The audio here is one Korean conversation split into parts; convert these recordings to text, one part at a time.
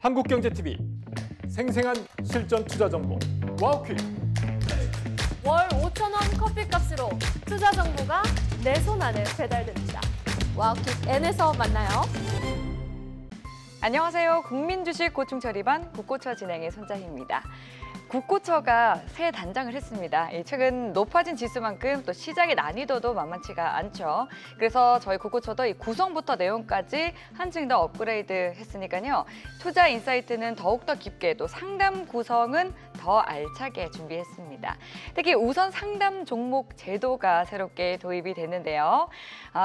한국경제TV 생생한 실전 투자 정보 와우퀴. 월 5,000원 커피값으로 투자 정보가 내 손 안에 배달됩니다. 와우킥 N에서 만나요. 안녕하세요. 국민주식 고충처리반 국고처 진행의 손자희입니다. 국고처가 새 단장을 했습니다. 최근 높아진 지수만큼 또 시장의 난이도도 만만치가 않죠. 그래서 저희 국고처도 이 구성부터 내용까지 한층 더 업그레이드 했으니까요. 투자 인사이트는 더욱더 깊게, 또 상담 구성은 더 알차게 준비했습니다. 특히 우선 상담 종목 제도가 새롭게 도입이 됐는데요.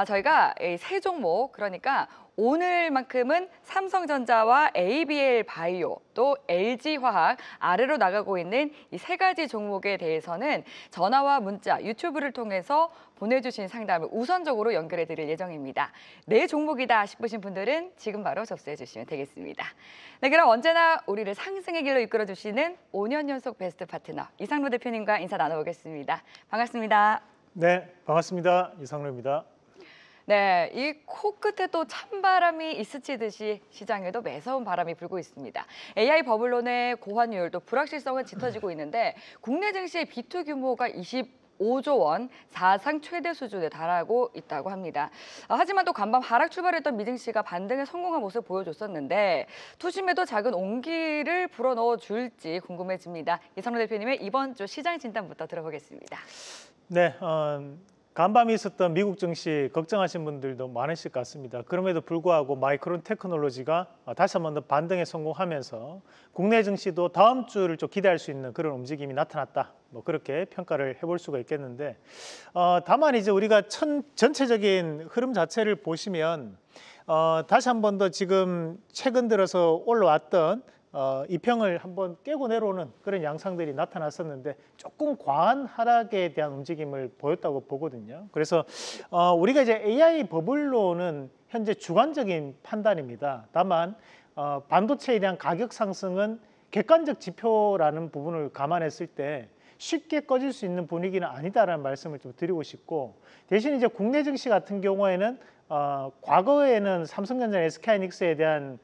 저희가 이 새 종목, 그러니까 오늘만큼은 삼성전자와 ABL 바이오, 또 LG화학 아래로 나가고 있는 이 세 가지 종목에 대해서는 전화와 문자, 유튜브를 통해서 보내주신 상담을 우선적으로 연결해 드릴 예정입니다. 내 종목이다 싶으신 분들은 지금 바로 접수해 주시면 되겠습니다. 네, 그럼 언제나 우리를 상승의 길로 이끌어 주시는 5년 연속 베스트 파트너 이상로 대표님과 인사 나눠보겠습니다. 반갑습니다. 네, 반갑습니다. 이상로입니다. 네, 이 코끝에도 찬바람이 있으치듯이 시장에도 매서운 바람이 불고 있습니다. AI 버블론의 고환율, 또 불확실성은 짙어지고 있는데 국내 증시의 비투 규모가 25조 원, 사상 최대 수준에 달하고 있다고 합니다. 하지만 또 간밤 하락 출발했던 미증시가 반등에 성공한 모습을 보여줬었는데 투심에도 작은 온기를 불어넣어 줄지 궁금해집니다. 이상로 대표님의 이번 주 시장 진단부터 들어보겠습니다. 네, 간밤에 있었던 미국 증시 걱정하신 분들도 많으실 것 같습니다. 그럼에도 불구하고 마이크론 테크놀로지가 다시 한 번 더 반등에 성공하면서 국내 증시도 다음 주를 좀 기대할 수 있는 그런 움직임이 나타났다. 뭐 그렇게 평가를 해볼 수가 있겠는데, 다만 이제 우리가 전체적인 흐름 자체를 보시면 다시 한 번 더 지금 최근 들어서 올라왔던 이평을 한번 깨고 내려오는 그런 양상들이 나타났었는데 조금 과한 하락에 대한 움직임을 보였다고 보거든요. 그래서 우리가 이제 AI 버블로는 현재 주관적인 판단입니다. 다만 반도체에 대한 가격 상승은 객관적 지표라는 부분을 감안했을 때 쉽게 꺼질 수 있는 분위기는 아니다라는 말씀을 좀 드리고 싶고, 대신 이제 국내 증시 같은 경우에는 과거에는 삼성전자, SK하이닉스에 대한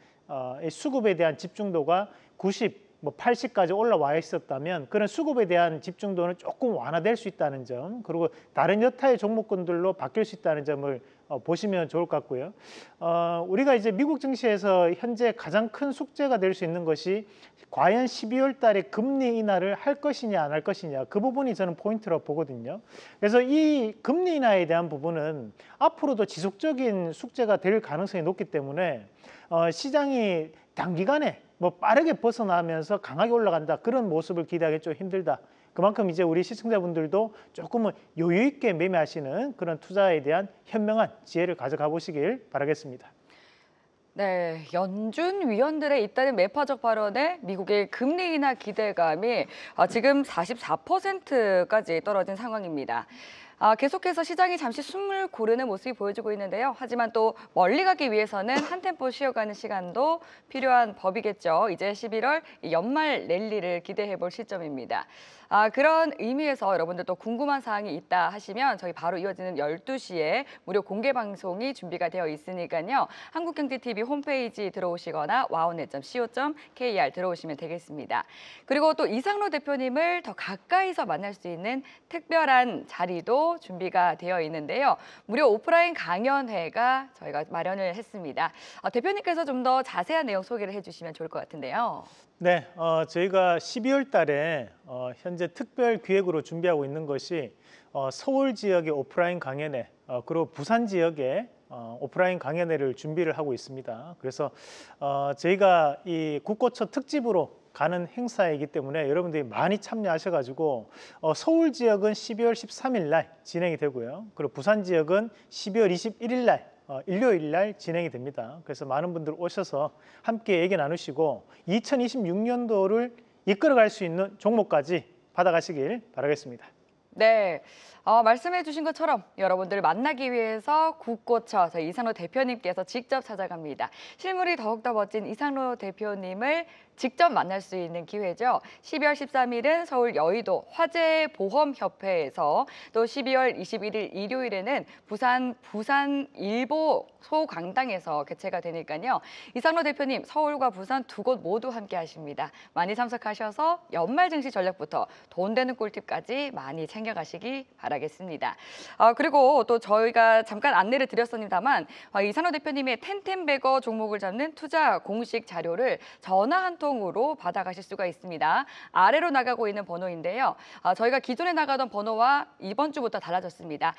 수급에 대한 집중도가 90, 80까지 올라와 있었다면 그런 수급에 대한 집중도는 조금 완화될 수 있다는 점, 그리고 다른 여타의 종목군들로 바뀔 수 있다는 점을 보시면 좋을 것 같고요. 우리가 이제 미국 증시에서 현재 가장 큰 숙제가 될 수 있는 것이 과연 12월 달에 금리 인하를 할 것이냐 안 할 것이냐, 그 부분이 저는 포인트라고 보거든요. 그래서 이 금리 인하에 대한 부분은 앞으로도 지속적인 숙제가 될 가능성이 높기 때문에 시장이 단기간에 빠르게 벗어나면서 강하게 올라간다, 그런 모습을 기대하기 좀 힘들다. 그만큼 이제 우리 시청자분들도 조금은 여유 있게 매매하시는 그런 투자에 대한 현명한 지혜를 가져가 보시길 바라겠습니다. 네, 연준 위원들의 잇따른 매파적 발언에 미국의 금리 인하 기대감이 지금 44%까지 떨어진 상황입니다. 계속해서 시장이 잠시 숨을 고르는 모습이 보여지고 있는데요. 하지만 또 멀리 가기 위해서는 한 템포 쉬어가는 시간도 필요한 법이겠죠. 이제 11월 연말 랠리를 기대해 볼 시점입니다. 그런 의미에서 여러분들 또 궁금한 사항이 있다 하시면 저희 바로 이어지는 12시에 무료 공개 방송이 준비가 되어 있으니까요. 한국경제TV 홈페이지 들어오시거나 와우넷.co.kr 들어오시면 되겠습니다. 그리고 또 이상로 대표님을 더 가까이서 만날 수 있는 특별한 자리도 준비가 되어 있는데요. 무료 오프라인 강연회가 저희가 마련을 했습니다. 대표님께서 좀 더 자세한 내용 소개를 해주시면 좋을 것 같은데요. 네, 저희가 12월 달에 현재 특별 기획으로 준비하고 있는 것이 서울 지역의 오프라인 강연회, 그리고 부산 지역의 오프라인 강연회를 준비를 하고 있습니다. 그래서 저희가 이 국고처 특집으로 가는 행사이기 때문에 여러분들이 많이 참여하셔가지고 서울 지역은 12월 13일 날 진행이 되고요. 그리고 부산 지역은 12월 21일 날 일요일 날 진행이 됩니다. 그래서 많은 분들 오셔서 함께 얘기 나누시고 2026년도를 이끌어갈 수 있는 종목까지 받아가시길 바라겠습니다. 네, 말씀해 주신 것처럼 여러분들을 만나기 위해서 국고처 저희 이상로 대표님께서 직접 찾아갑니다. 실물이 더욱더 멋진 이상로 대표님을 직접 만날 수 있는 기회죠. 12월 13일은 서울 여의도 화재보험협회에서 또 12월 21일 일요일에는 부산 일보 소강당에서 개최가 되니까요. 이상로 대표님 서울과 부산 두 곳 모두 함께 하십니다. 많이 참석하셔서 연말 증시 전략부터 돈 되는 꿀팁까지 많이 챙겨가시기 바라겠습니다. 그리고 또 저희가 잠깐 안내를 드렸습니다만 이상로 대표님의 텐텐베거 종목을 잡는 투자 공식 자료를 전화 한 통으로 받아가실 수가 있습니다. 아래로 나가고 있는 번호인데요. 저희가 기존에 나가던 번호와 이번 주부터 달라졌습니다.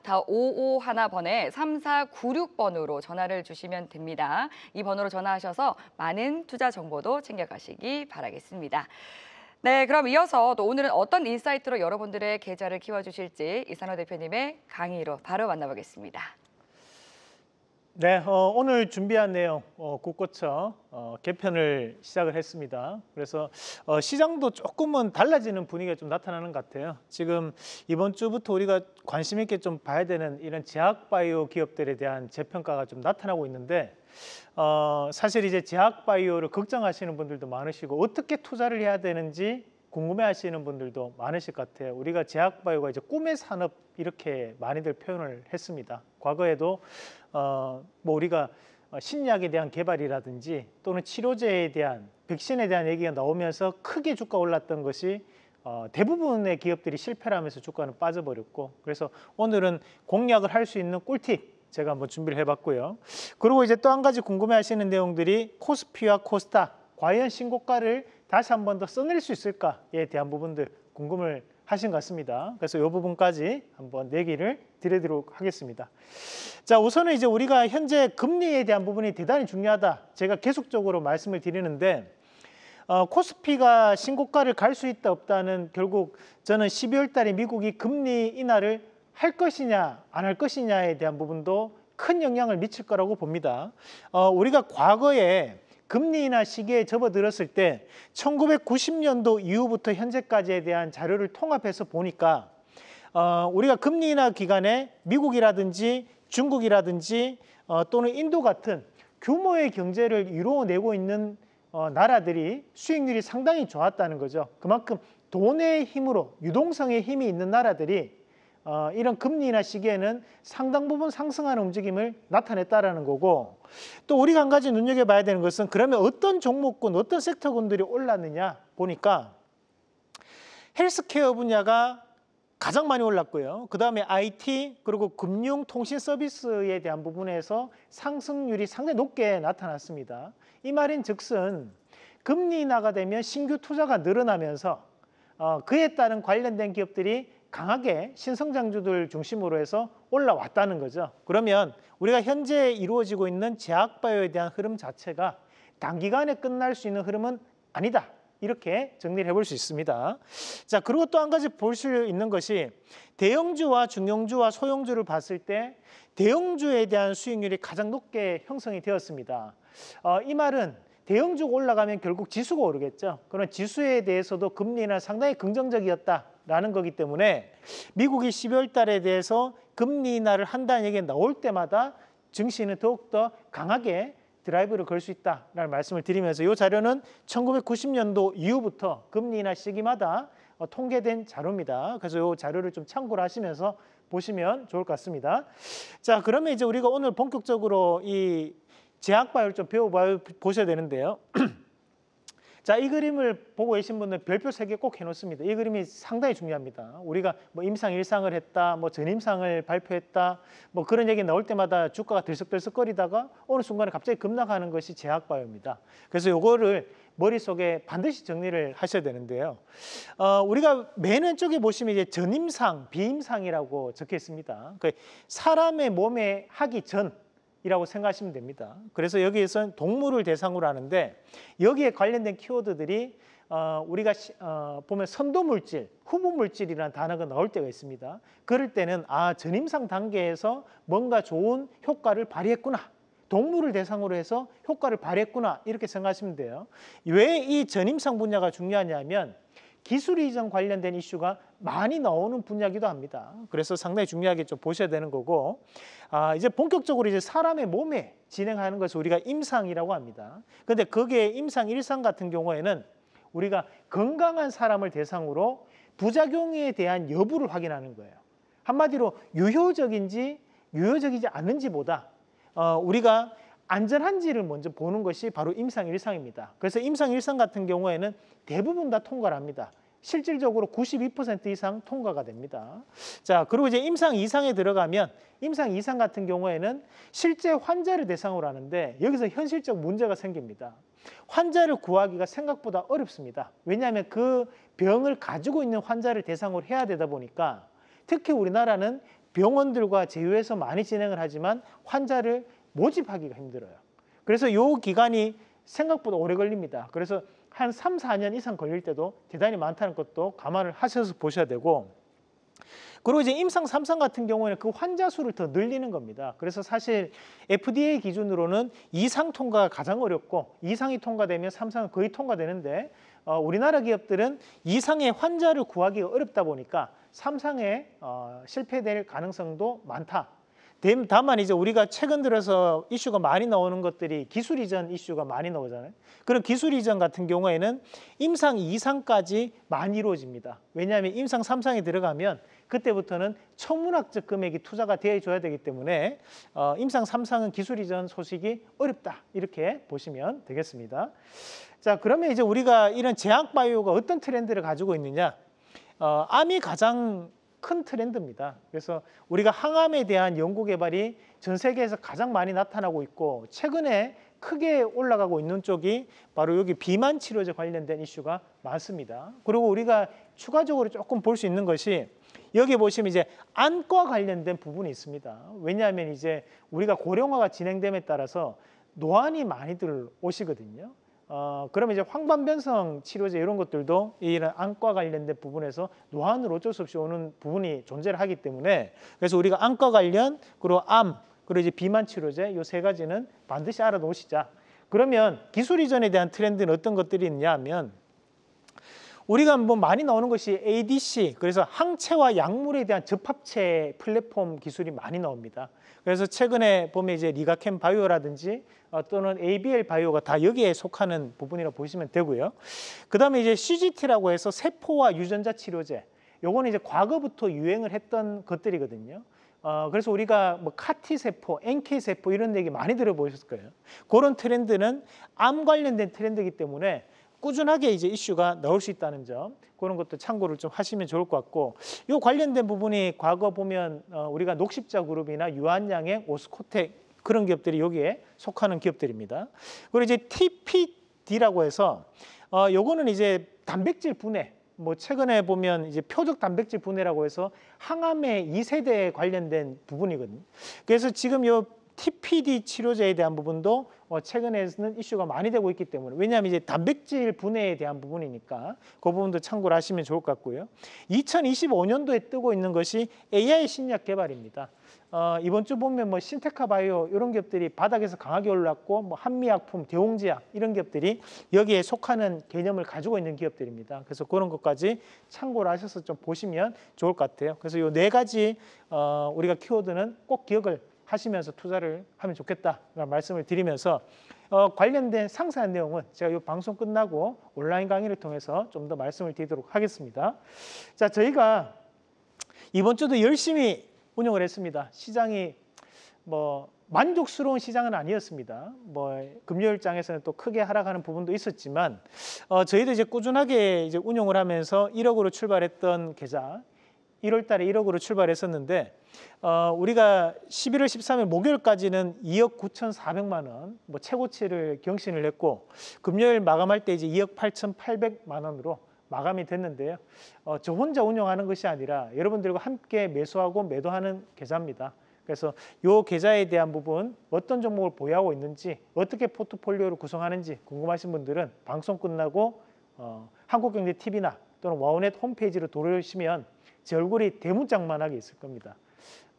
5511번에 3496번으로 전화를 주시면 됩니다. 이 번호로 전화하셔서 많은 투자 정보도 챙겨가시기 바라겠습니다. 네, 그럼 이어서 또 오늘은 어떤 인사이트로 여러분들의 계좌를 키워주실지 이상로 대표님의 강의로 바로 만나보겠습니다. 네, 오늘 준비한 내용 국고처 개편을 시작을 했습니다. 그래서 시장도 조금은 달라지는 분위기가 좀 나타나는 것 같아요. 지금 이번 주부터 우리가 관심 있게 좀 봐야 되는 이런 제약바이오 기업들에 대한 재평가가 좀 나타나고 있는데 사실 이제 제약바이오를 걱정하시는 분들도 많으시고 어떻게 투자를 해야 되는지 궁금해하시는 분들도 많으실 것 같아요. 우리가 제약바이오가 이제 꿈의 산업 이렇게 많이들 표현을 했습니다. 과거에도 뭐 우리가 신약에 대한 개발이라든지 또는 치료제에 대한 백신에 대한 얘기가 나오면서 크게 주가 올랐던 것이 대부분의 기업들이 실패를 하면서 주가는 빠져버렸고, 그래서 오늘은 공략을 할 수 있는 꿀팁 제가 한번 준비를 해봤고요. 그리고 이제 또 한 가지 궁금해하시는 내용들이 코스피와 코스닥 과연 신고가를 다시 한 번 더 써낼 수 있을까에 대한 부분들 궁금을 하신 것 같습니다. 그래서 이 부분까지 한번 얘기를 드리도록 하겠습니다. 자, 우선은 이제 우리가 현재 금리에 대한 부분이 대단히 중요하다. 제가 계속적으로 말씀을 드리는데 코스피가 신고가를 갈 수 있다 없다는 결국 저는 12월 달에 미국이 금리 인하를 할 것이냐 안 할 것이냐에 대한 부분도 큰 영향을 미칠 거라고 봅니다. 우리가 과거에 금리 인하 시기에 접어들었을 때 1990년도 이후부터 현재까지에 대한 자료를 통합해서 보니까 우리가 금리 인하 기간에 미국이라든지 중국이라든지 또는 인도 같은 규모의 경제를 이루어내고 있는 나라들이 수익률이 상당히 좋았다는 거죠. 그만큼 돈의 힘으로 유동성의 힘이 있는 나라들이 이런 금리 인하 시기에는 상당 부분 상승하는 움직임을 나타냈다라는 거고, 또 우리가 한 가지 눈여겨봐야 되는 것은 그러면 어떤 종목군, 어떤 섹터군들이 올랐느냐 보니까 헬스케어 분야가 가장 많이 올랐고요. 그 다음에 IT 그리고 금융 통신 서비스에 대한 부분에서 상승률이 상당히 높게 나타났습니다. 이 말인 즉슨 금리 인하가 되면 신규 투자가 늘어나면서 그에 따른 관련된 기업들이 강하게 신성장주들 중심으로 해서 올라왔다는 거죠. 그러면 우리가 현재 이루어지고 있는 제약바이오에 대한 흐름 자체가 단기간에 끝날 수 있는 흐름은 아니다. 이렇게 정리를 해볼 수 있습니다. 자, 그리고 또 한 가지 볼 수 있는 것이 대형주와 중형주와 소형주를 봤을 때 대형주에 대한 수익률이 가장 높게 형성이 되었습니다. 이 말은 대형주가 올라가면 결국 지수가 오르겠죠. 그런 지수에 대해서도 금리 인하 상당히 긍정적이었다라는 거기 때문에 미국이 12월 달에 대해서 금리 인하를 한다는 얘기가 나올 때마다 증시는 더욱더 강하게 드라이브를 걸 수 있다라는 말씀을 드리면서 이 자료는 1990년도 이후부터 금리 인하 시기마다 통계된 자료입니다. 그래서 이 자료를 좀 참고를 하시면서 보시면 좋을 것 같습니다. 자, 그러면 이제 우리가 오늘 본격적으로 이 제약바이오를 좀 배워보셔야 되는데요. 자, 이 그림을 보고 계신 분은 별표 3개 꼭 해놓습니다. 이 그림이 상당히 중요합니다. 우리가 뭐 임상 1상을 했다, 뭐 전임상을 발표했다, 뭐 그런 얘기 나올 때마다 주가가 들썩들썩거리다가 어느 순간에 갑자기 급락하는 것이 제약바이오입니다. 그래서 이거를 머릿속에 반드시 정리를 하셔야 되는데요. 우리가 맨 왼쪽에 보시면 이제 전임상, 비임상이라고 적혀 있습니다. 사람의 몸에 하기 전 이라고 생각하시면 됩니다. 그래서 여기에서는 동물을 대상으로 하는데 여기에 관련된 키워드들이 우리가 보면 선도물질, 후보물질이라는 단어가 나올 때가 있습니다. 그럴 때는 전임상 단계에서 뭔가 좋은 효과를 발휘했구나. 동물을 대상으로 해서 효과를 발휘했구나. 이렇게 생각하시면 돼요. 왜 이 전임상 분야가 중요하냐면 기술 이전 관련된 이슈가 많이 나오는 분야기도 합니다. 그래서 상당히 중요하게 좀 보셔야 되는 거고, 이제 본격적으로 이제 사람의 몸에 진행하는 것을 우리가 임상이라고 합니다. 근데 그게 임상 1상 같은 경우에는 우리가 건강한 사람을 대상으로 부작용에 대한 여부를 확인하는 거예요. 한마디로 유효적인지 유효적이지 않은지보다 우리가 안전한지를 먼저 보는 것이 바로 임상 1상입니다. 그래서 임상 1상 같은 경우에는 대부분 다 통과를 합니다. 실질적으로 92% 이상 통과가 됩니다. 자, 그리고 이제 임상 2상에 들어가면 임상 2상 같은 경우에는 실제 환자를 대상으로 하는데 여기서 현실적 문제가 생깁니다. 환자를 구하기가 생각보다 어렵습니다. 왜냐하면 그 병을 가지고 있는 환자를 대상으로 해야 되다 보니까 특히 우리나라는 병원들과 제휴해서 많이 진행을 하지만 환자를 모집하기가 힘들어요. 그래서 이 기간이 생각보다 오래 걸립니다. 그래서 한 3, 4년 이상 걸릴 때도 대단히 많다는 것도 감안을 하셔서 보셔야 되고, 그리고 이제 임상 3상 같은 경우에는 그 환자 수를 더 늘리는 겁니다. 그래서 사실 FDA 기준으로는 2상 통과가 가장 어렵고 2상이 통과되면 3상은 거의 통과되는데 우리나라 기업들은 2상의 환자를 구하기가 어렵다 보니까 3상에 실패될 가능성도 많다. 다만 이제 우리가 최근 들어서 이슈가 많이 나오는 것들이 기술 이전 이슈가 많이 나오잖아요. 그런 기술 이전 같은 경우에는 임상 2상까지 많이 이루어집니다. 왜냐하면 임상 3상에 들어가면 그때부터는 천문학적 금액이 투자가 되어줘야 되기 때문에 임상 3상은 기술 이전 소식이 어렵다. 이렇게 보시면 되겠습니다. 자, 그러면 이제 우리가 이런 제약 바이오가 어떤 트렌드를 가지고 있느냐? 암이 가장 큰 트렌드입니다. 그래서 우리가 항암에 대한 연구 개발이 전 세계에서 가장 많이 나타나고 있고 최근에 크게 올라가고 있는 쪽이 바로 여기 비만 치료제 관련된 이슈가 많습니다. 그리고 우리가 추가적으로 조금 볼 수 있는 것이 여기 보시면 이제 안과 관련된 부분이 있습니다. 왜냐하면 이제 우리가 고령화가 진행됨에 따라서 노안이 많이들 오시거든요. 그러면 이제 황반변성 치료제 이런 것들도 이런 안과 관련된 부분에서 노안으로 어쩔 수 없이 오는 부분이 존재를 하기 때문에 그래서 우리가 안과 관련 그리고 암 그리고 이제 비만 치료제 이 세 가지는 반드시 알아놓으시자. 그러면 기술 이전에 대한 트렌드는 어떤 것들이 있냐 하면 우리가 뭐 많이 나오는 것이 ADC, 그래서 항체와 약물에 대한 접합체 플랫폼 기술이 많이 나옵니다. 그래서 최근에 보면 이제 리가캠 바이오라든지 또는 ABL 바이오가 다 여기에 속하는 부분이라고 보시면 되고요. 그다음에 이제 CGT라고 해서 세포와 유전자 치료제. 요거는 이제 과거부터 유행을 했던 것들이거든요. 그래서 우리가 뭐 카티 세포, NK 세포 이런 얘기 많이 들어보셨을 거예요. 그런 트렌드는 암 관련된 트렌드이기 때문에 꾸준하게 이제 이슈가 나올 수 있다는 점, 그런 것도 참고를 좀 하시면 좋을 것 같고, 이 관련된 부분이 과거 보면 우리가 녹십자 그룹이나 유한양행, 오스코텍 그런 기업들이 여기에 속하는 기업들입니다. 그리고 이제 TPD라고 해서 요거는 이제 단백질 분해, 뭐 최근에 보면 이제 표적 단백질 분해라고 해서 항암의 2세대에 관련된 부분이거든요. 그래서 지금 요 TPD 치료제에 대한 부분도 최근에는 이슈가 많이 되고 있기 때문에, 왜냐하면 이제 단백질 분해에 대한 부분이니까 그 부분도 참고를 하시면 좋을 것 같고요. 2025년도에 뜨고 있는 것이 AI 신약 개발입니다. 이번 주 보면 뭐 신테카 바이오 이런 기업들이 바닥에서 강하게 올랐고, 뭐 한미약품, 대웅제약 이런 기업들이 여기에 속하는 개념을 가지고 있는 기업들입니다. 그래서 그런 것까지 참고를 하셔서 좀 보시면 좋을 것 같아요. 그래서 이 네 가지 우리가 키워드는 꼭 기억을 하시면서 투자를 하면 좋겠다라는 말씀을 드리면서 관련된 상세한 내용은 제가 이 방송 끝나고 온라인 강의를 통해서 좀 더 말씀을 드리도록 하겠습니다. 자, 저희가 이번 주도 열심히 운영을 했습니다. 시장이 뭐 만족스러운 시장은 아니었습니다. 뭐 금요일장에서는 또 크게 하락하는 부분도 있었지만 저희도 이제 꾸준하게 이제 운용을 하면서 1억으로 출발했던 계좌 1월 달에 1억으로 출발했었는데 우리가 11월 13일 목요일까지는 2억 9,400만 원 뭐 최고치를 경신을 했고, 금요일 마감할 때 이제 2억 8,800만 원으로 마감이 됐는데요. 저 혼자 운영하는 것이 아니라 여러분들과 함께 매수하고 매도하는 계좌입니다. 그래서 이 계좌에 대한 부분 어떤 종목을 보유하고 있는지 어떻게 포트폴리오를 구성하는지 궁금하신 분들은 방송 끝나고 한국경제TV나 또는 와우넷 홈페이지로 들어오시면 제 얼굴이 대문짝만하게 있을 겁니다.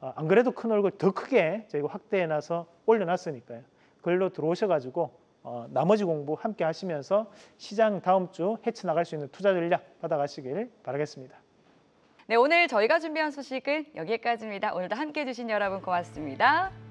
안 그래도 큰 얼굴 더 크게 저희가 확대해놔서 올려놨으니까요. 글로 들어오셔가지고 나머지 공부 함께 하시면서 시장 다음 주 헤쳐나갈 수 있는 투자 전략 받아가시길 바라겠습니다. 네, 오늘 저희가 준비한 소식은 여기까지입니다. 오늘도 함께해 주신 여러분 고맙습니다.